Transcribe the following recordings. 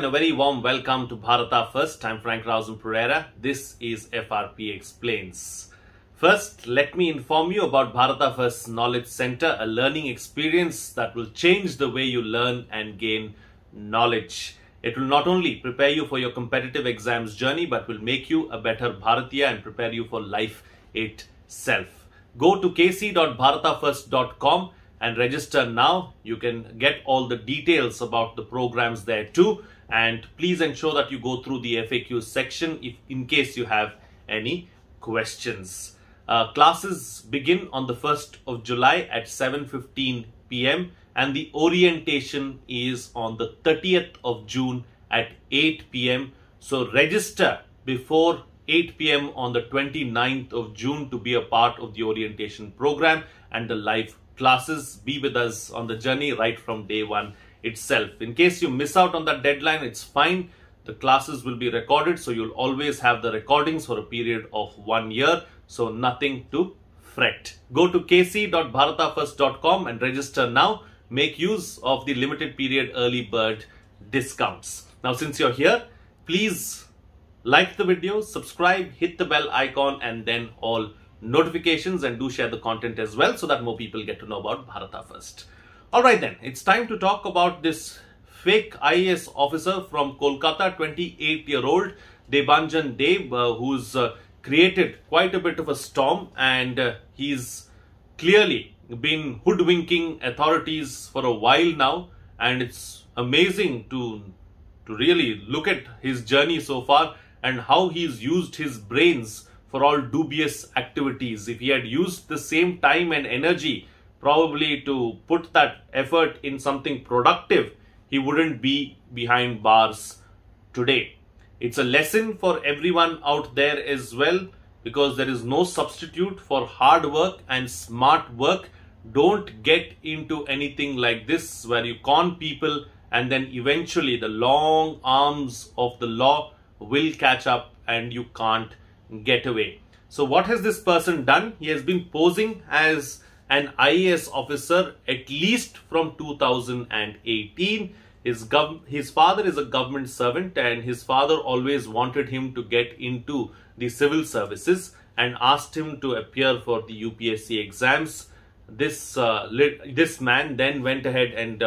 a very warm welcome to Bharata First. I'm frankrausanpereira. This is FRP Explains. First, let me inform you about Bharata First Knowledge Center, a learning experience that will change the way you learn and gain knowledge. It will not only prepare you for your competitive exams journey, but will make you a better Bharatiya and prepare you for life itself. Go to kc.bharatafirst.com and register now. You can get all the details about the programs there too, and please ensure that you go through the FAQ section in case you have any questions. Classes begin on the 1st of July at 7:15 p.m. and the orientation is on the 30th of June at 8 p.m. So register before 8 p.m. on the 29th of June to be a part of the orientation program and the live classes. Be with us on the journey right from day one itself. In case you miss out on that deadline, it's fine. The classes will be recorded, so you'll always have the recordings for a period of 1 year. So nothing to fret. Go to kc.bharatafirst.com and register now. Make use of the limited period early bird discounts. Now, since you're here, please like the video, subscribe, hit the bell icon, and then all notifications, and do share the content as well so that more people get to know about Bharata First. Alright then, it's time to talk about this fake IAS officer from Kolkata, 28-year-old Debanjan Deb, who's created quite a bit of a storm, and he's clearly been hoodwinking authorities for a while now, and it's amazing to really look at his journey so far and how he's used his brains for all dubious activities. If he had used the same time and energy probably to put that effort in something productive, he wouldn't be behind bars today. It's a lesson for everyone out there as well, because there is no substitute for hard work and smart work. Don't get into anything like this where you con people and then eventually the long arms of the law will catch up and you can't get away. So what has this person done? He has been posing as an IAS officer at least from 2018. His father is a government servant, and his father always wanted him to get into the civil services and asked him to appear for the UPSC exams. This man then went ahead and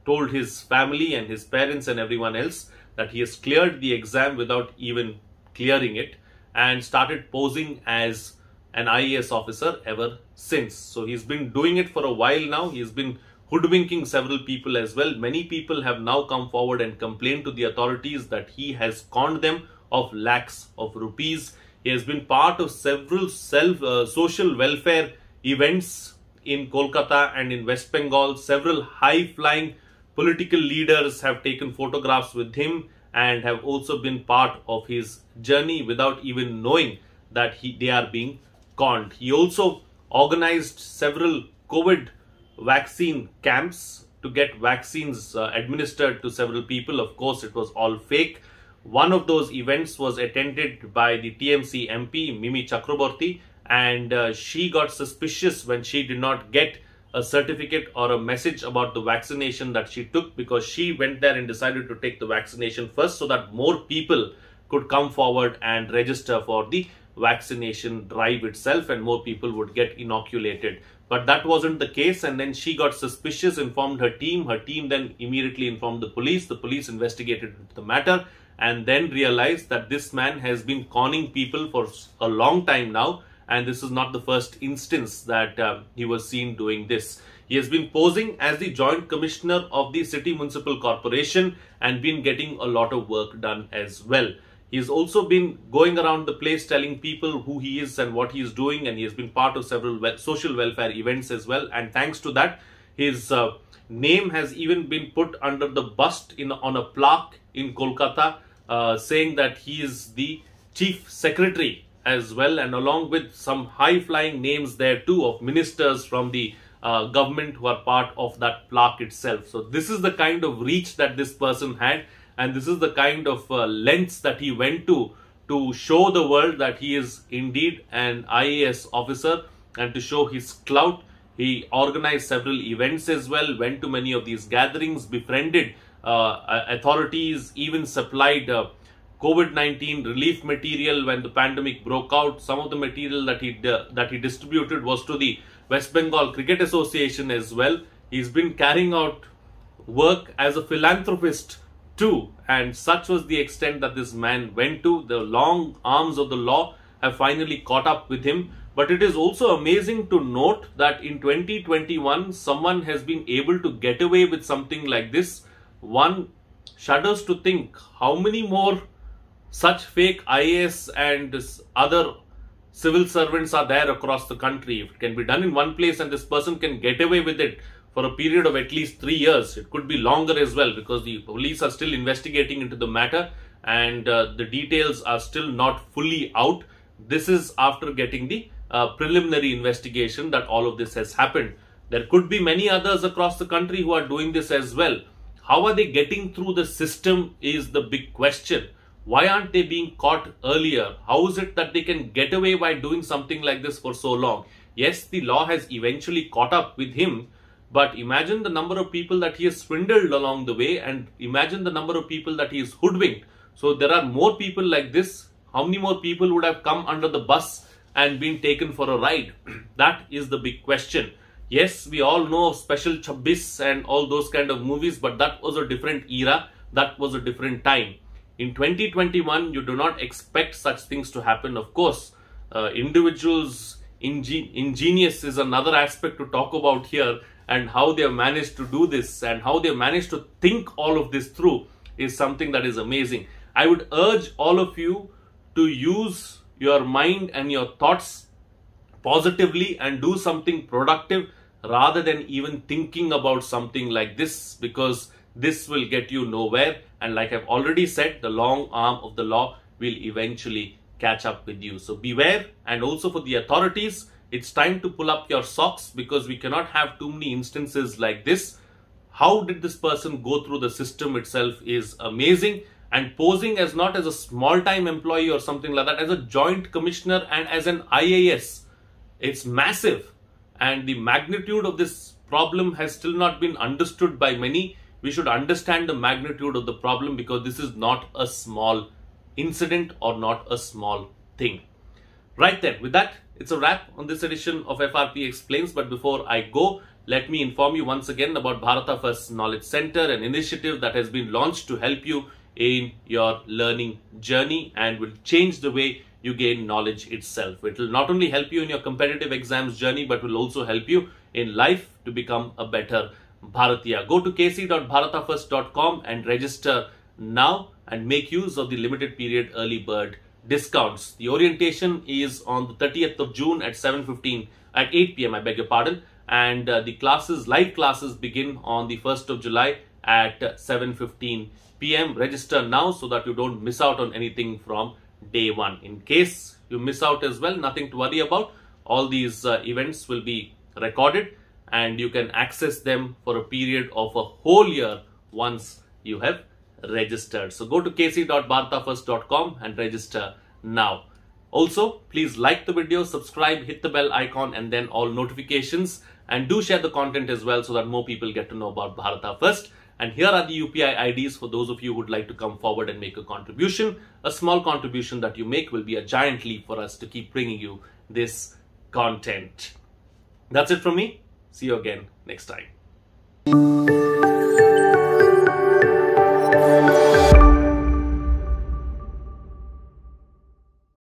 told his family and his parents and everyone else that he has cleared the exam without even clearing it, and started posing as an IAS officer ever since. So he's been doing it for a while now. He's been hoodwinking several people as well. Many people have now come forward and complained to the authorities that he has conned them of lakhs of rupees. He has been part of several social welfare events in Kolkata and in West Bengal. Several high-flying political leaders have taken photographs with him and have also been part of his journey without even knowing that they are being conned. He also organized several COVID vaccine camps to get vaccines administered to several people. Of course, it was all fake. One of those events was attended by the TMC MP Mimi Chakraborty, and she got suspicious when she did not get a certificate or a message about the vaccination that she took, because she went there and decided to take the vaccination first so that more people could come forward and register for the vaccination drive itself and more people would get inoculated. But that wasn't the case, and then she got suspicious, informed her team. Her team then immediately informed the police. The police investigated the matter and then realized that this man has been conning people for a long time now, and this is not the first instance that he was seen doing this. He has been posing as the Joint Commissioner of the City Municipal Corporation and been getting a lot of work done as well. He's also been going around the place telling people who he is and what he is doing, and he has been part of several social welfare events as well. And thanks to that, his name has even been put under the bust on a plaque in Kolkata, saying that he is the Chief Secretary as well, and along with some high-flying names there too of ministers from the government who are part of that plaque itself. So this is the kind of reach that this person had, and this is the kind of lengths that he went to show the world that he is indeed an IAS officer and to show his clout. He organized several events as well, went to many of these gatherings, befriended Authorities even supplied COVID-19 relief material when the pandemic broke out. Some of the material that he distributed was to the West Bengal Cricket Association as well. He's been carrying out work as a philanthropist too, and such was the extent that this man went to. The long arms of the law have finally caught up with him. But it is also amazing to note that in 2021, someone has been able to get away with something like this. One shudders to think how many more such fake IAS and other civil servants are there across the country. If it can be done in one place and this person can get away with it for a period of at least 3 years, it could be longer as well, because the police are still investigating into the matter and the details are still not fully out. This is after getting the preliminary investigation that all of this has happened. There could be many others across the country who are doing this as well. How are they getting through the system is the big question. Why aren't they being caught earlier? How is it that they can get away by doing something like this for so long? Yes, the law has eventually caught up with him, but imagine the number of people that he has swindled along the way, and imagine the number of people that he has hoodwinked. So there are more people like this. How many more people would have come under the bus and been taken for a ride? That is the big question. Yes, we all know of Special 26 and all those kind of movies, but that was a different era. That was a different time. In 2021, you do not expect such things to happen. Of course, individuals, ingenious is another aspect to talk about here, and how they have managed to do this and how they have managed to think all of this through is something that is amazing. I would urge all of you to use your mind and your thoughts positively and do something productive rather than even thinking about something like this, because this will get you nowhere. And like I've already said, the long arm of the law will eventually catch up with you. So beware. And also for the authorities, it's time to pull up your socks, because we cannot have too many instances like this. How did this person go through the system itself is amazing. And posing as not as a small-time employee or something like that, as a joint commissioner and as an IAS, it's massive. And the magnitude of this problem has still not been understood by many. We should understand the magnitude of the problem, because this is not a small incident or not a small thing. Right then, with that, it's a wrap on this edition of FRP Explains. But before I go, let me inform you once again about Bharata First Knowledge Center, an initiative that has been launched to help you in your learning journey and will change the way you gain knowledge itself. It will not only help you in your competitive exams journey, but will also help you in life to become a better Bharatiya. Go to kc.bharatafirst.com and register now and make use of the limited period early bird discounts. The orientation is on the 30th of June at 8 p.m. I beg your pardon. And the live classes begin on the 1st of July at 7:15 p.m. Register now so that you don't miss out on anything from day one. In case you miss out as well, nothing to worry about. All these events will be recorded and you can access them for a period of a whole year once you have registered. So go to kc.bharatafirst.com and register now. Also, please like the video, subscribe, hit the bell icon and then all notifications, and do share the content as well so that more people get to know about Bharata First. And here are the UPI IDs for those of you who would like to come forward and make a contribution. A small contribution that you make will be a giant leap for us to keep bringing you this content. That's it from me. See you again next time.